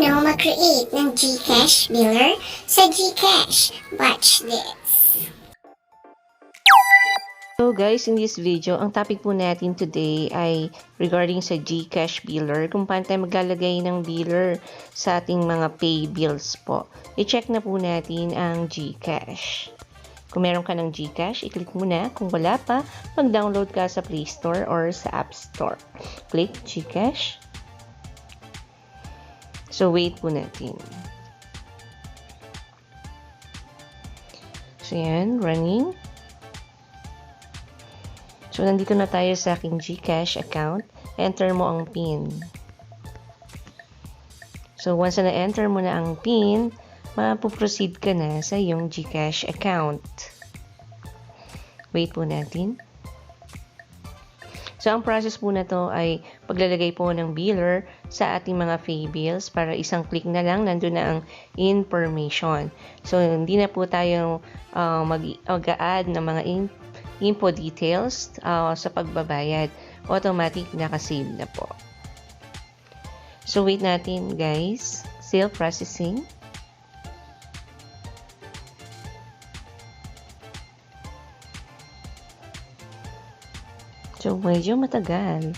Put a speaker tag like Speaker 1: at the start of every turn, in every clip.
Speaker 1: Paano mag-create ng GCash biller sa GCash? Watch this.
Speaker 2: So guys, in this video, ang topic po natin today ay regarding sa GCash biller, kung paano tayo maglalagay ng biller sa ating mga pay bills po. I-check na po natin ang GCash. Kung meron ka ng GCash, i-click mo na. Kung wala pa, mag-download ka sa Play Store or sa App Store. Click GCash. So wait po natin. So yan, running. So, nandito na tayo sa aking GCash account. Enter mo ang PIN. So, once na enter mo na ang PIN, mapuproceed ka na sa iyong GCash account. Wait po natin. So, ang process po na to ay paglalagay po ng biller sa ating mga pay bills para isang click na lang, nandun na ang information. So, hindi na po tayo mag-add ng mga info details sa pagbabayad. Automatic nakasave na po. So, wait natin guys. Still processing. So, medyo matagal.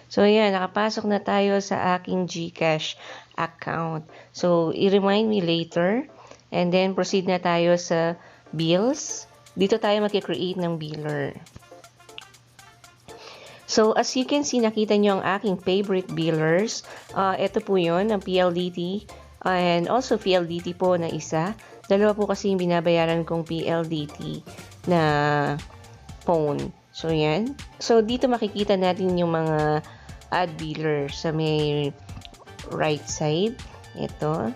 Speaker 2: So, ayan. Nakapasok na tayo sa aking GCash account. So, i-remind me later. And then, proceed na tayo sa bills. Dito tayo mag-create ng biller. So, as you can see, nakita nyo ang aking favorite billers. Ito po yun, ang PLDT. And also, PLDT po na isa. Dalawa po kasi yung binabayaran kong PLDT na phone. So, yan. So, dito makikita natin yung mga add biller sa may right side. Ito.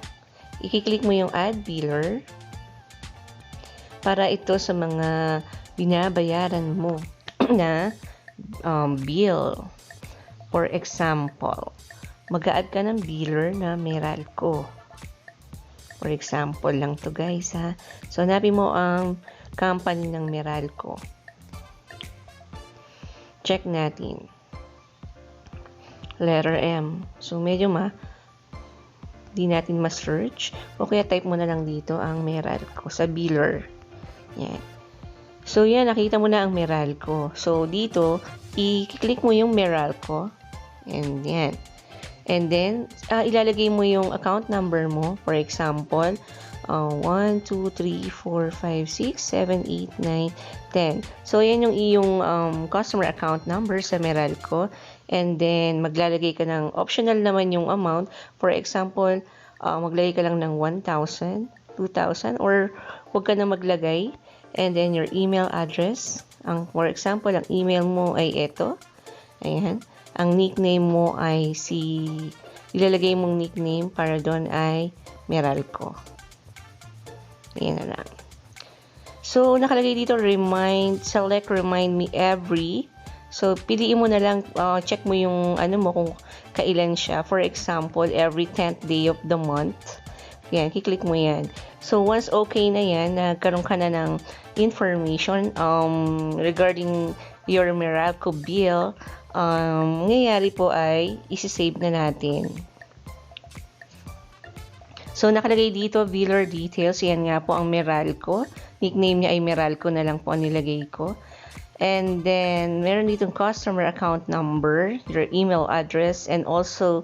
Speaker 2: I-click mo yung add biller para ito sa mga binabayaran mo na bill. For example, mag-a-add ka ng biller na Meralco. For example lang to guys ha. So, hanapin mo ang company ng Meralco. Check natin. Letter M. So, medyo di natin ma-search. O kaya type mo na lang dito ang Meralco sa biller. Yan. So, yan. Nakita mo na ang Meralco. So, dito, i-click mo yung Meralco. And yan. And then, ilalagay mo yung account number mo. For example, 1, 2, 3, 4, 5, 6, 7, 8, 9, 10. So, yan yung iyong customer account number sa Meralco. And then, maglalagay ka ng optional naman yung amount. For example, maglagay ka lang ng 1,000, 2,000, or huwag ka na maglagay. And then, your email address. For example, ang email mo ay ito. Ayan. Ang nickname mo ay ilalagay mong nickname para doon ay Meralco. Ayan na lang. So, nakalagay dito, select remind me every. So, piliin mo na lang, check mo yung kung kailan siya. For example, every 10th day of the month. Yan, kiklik mo yan. So, once okay na yan, nagkaroon ka na ng information regarding your Meralco bill, nangyayari po ay isi-save na natin. So, nakalagay dito, biller details. Yan nga po ang Meralco. Nickname niya ay Meralco na lang po ang nilagay ko. And then, meron ditong customer account number, your email address, and also,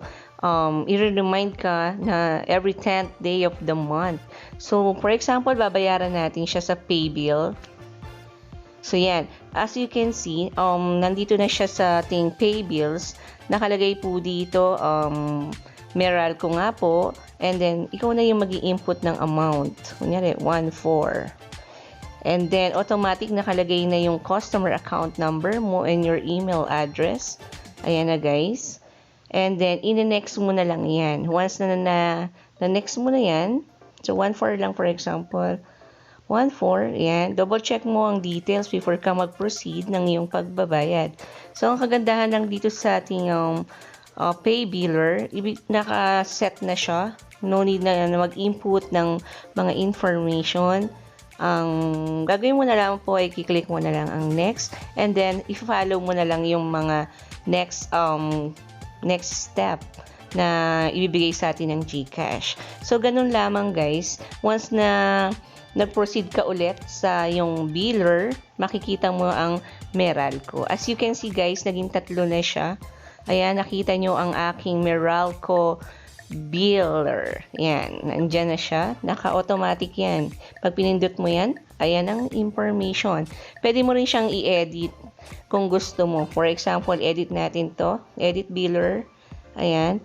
Speaker 2: i-remind ka na every 10th day of the month. So, for example, babayaran natin siya sa pay bill. So, yan. As you can see, nandito na siya sa ating pay bills. Nakalagay po dito, Meralco nga po. And then, ikaw na yung mag-i-input ng amount. Kunyari, 1,400. And then, automatic nakalagay na yung customer account number mo and your email address. Ayan na, guys. And then, in-next mo na lang yan. Once na-next mo na yan, so 1,400 lang for example. 1,400, yan. Double check mo ang details before ka mag-proceed ng iyong pagbabayad. So, ang kagandahan lang dito sa ating pay biller, naka-set na siya. No need na mag-input ng mga information. Ang gagawin mo na lang po ay kiklik mo na lang ang next, and then i-follow mo na lang yung mga next next step na ibibigay sa atin ng GCash. So, ganun lamang guys. Once na nag-proceed ka ulit sa yung biller, makikita mo ang Meralco. As you can see guys, naging 3 na siya. Ayan, nakita nyo ang aking Meralco biller. Yan, nandyan na siya. Naka-automatic yan. Pag pinindot mo yan, ayan ang information. Pwede mo rin siyang i-edit kung gusto mo. For example, edit natin to. Edit biller. Ayan.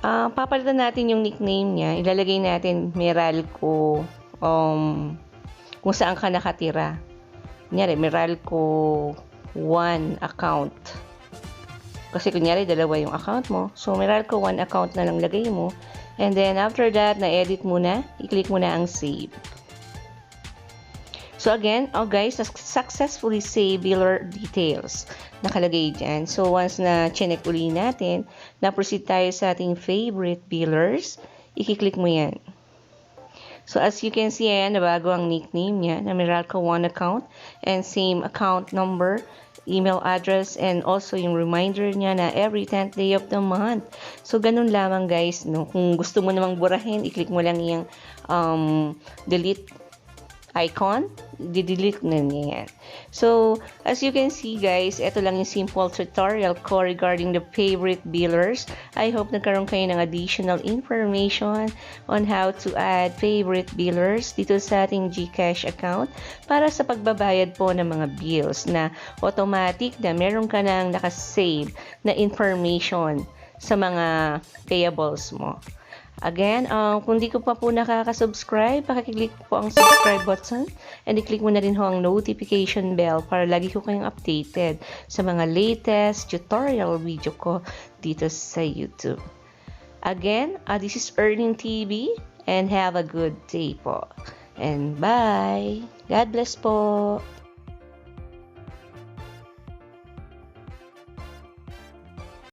Speaker 2: Papalitan natin yung nickname niya. Ilalagay natin Meralco kung saan ka nakatira. Kunyari, Meralco 1 account. Kasi kunyari, 2 yung account mo. So, Meralco 1 account na lang lagay mo. And then, after that, na-edit mo na. I-click mo na ang save. So, again, guys, successfully save biller details. Nakalagay dyan. So, once na chinek uli natin, na-proceed tayo sa ating favorite billers, i-click mo yan. So, as you can see, ayan, nabago ang nickname niya na Meralco 1 account and same account number, email address, and also yung reminder niya na every 10th day of the month. So, ganun lamang guys, no? Kung gusto mo namang burahin, i-click mo lang yung delete icon, di-delete na niya yan. So, as you can see guys, ito lang yung simple tutorial ko regarding the favorite billers. I hope nagkaroon kayo ng additional information on how to add favorite billers dito sa ating GCash account para sa pagbabayad po ng mga bills na automatic na meron ka nang nakasave na information sa mga payables mo. Again, kung di ko pa po nakaka-subscribe, pakiclick po ang subscribe button and i-click mo na rin ho ang notification bell para lagi ko kayong updated sa mga latest tutorial video ko dito sa YouTube. Again, this is Earning TV and have a good day po. And bye! God bless po!